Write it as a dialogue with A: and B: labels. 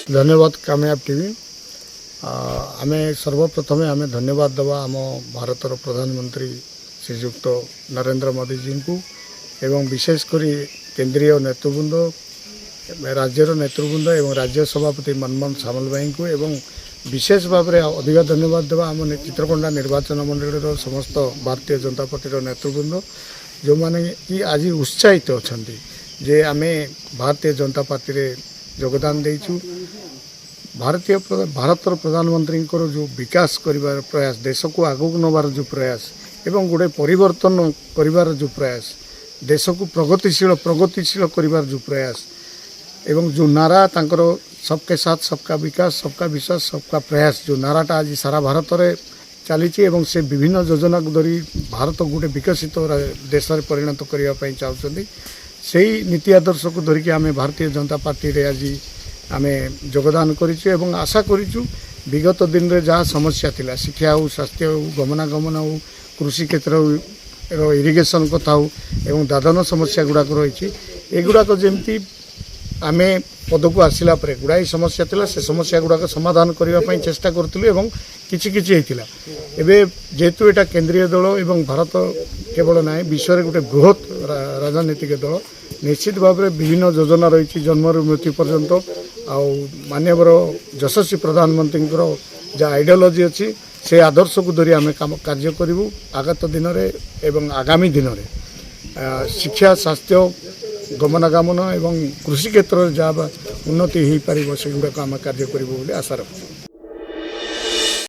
A: धन्यवाद कामयाब टीवी। आम सर्वप्रथम आम धन्यवाद देवा आम भारतर प्रधानमंत्री श्रीयुक्त नरेंद्र मोदी जी को एवं विशेषकर केंद्रीय नेतृवृंद राज्यर नेतृवृंद एवं राज्य सभापति मनमोहन सामल भाई को एवं विशेष भाव में अधिक धन्यवाद देवा आम चित्रकोंडा निर्वाचन मंडल समस्त भारतीय जनता पार्टी नेतृवृंद जो मैंने कि आज उत्साहित अच्छा जे आम भारतीय जनता पार्टी रे योगदान देचु। भारतर प्रधानमंत्री जो विकास करिवार प्रयास देश को आगक नबार जो प्रयास एवं गोटे परिवर्तन करिवार जो प्रयास देश को प्रगतिशील करिवार जो प्रयास एवं जो नारा तांकर सबके साथ सबका विकास सबका विश्वास सबका प्रयास जो नाराटा आज सारा भारत में चली से विभिन्न योजना को धरी भारत गोटे विकसित देश में परिणत करने चाहते से नीति आदर्श को धरिकी आम भारतीय जनता पार्टी रे आज आम योगदान करूँ आशा करूँ विगत दिन में जहाँ समस्या थिला शिक्षा हो स्वास्थ्य हो गमनागमन हो कृषि क्षेत्र इरिगेशन कथा हो एवं दादन समस्या गुड़ाक रही एगुड़ाक जमती आम पद को आसला गुड़ाई समस्या थिला से समस्या गुड़ाक समाधान करने चेष्टा करूँ किछि होता एवं जेहेतु यहाँ केंद्रीय दल एवं भारत केवल ना विश्व में गोटे बृहत राजनीतिक दल निश्चित भाव में विभिन्न योजना रही जन्मर मृत्यु पर्यंत मानवर यशस्वी प्रधानमंत्री जहाँ आइडियोलॉजी अच्छी से आदर्श को धरी आम कार्य करूँ आगत दिन में एवं आगामी दिन में शिक्षा स्वास्थ्य गमनागमन एवं कृषि क्षेत्र में जहाँ उन्नति हो पार से गुड़ाक आम कार्य करूँ आशा रखुँ।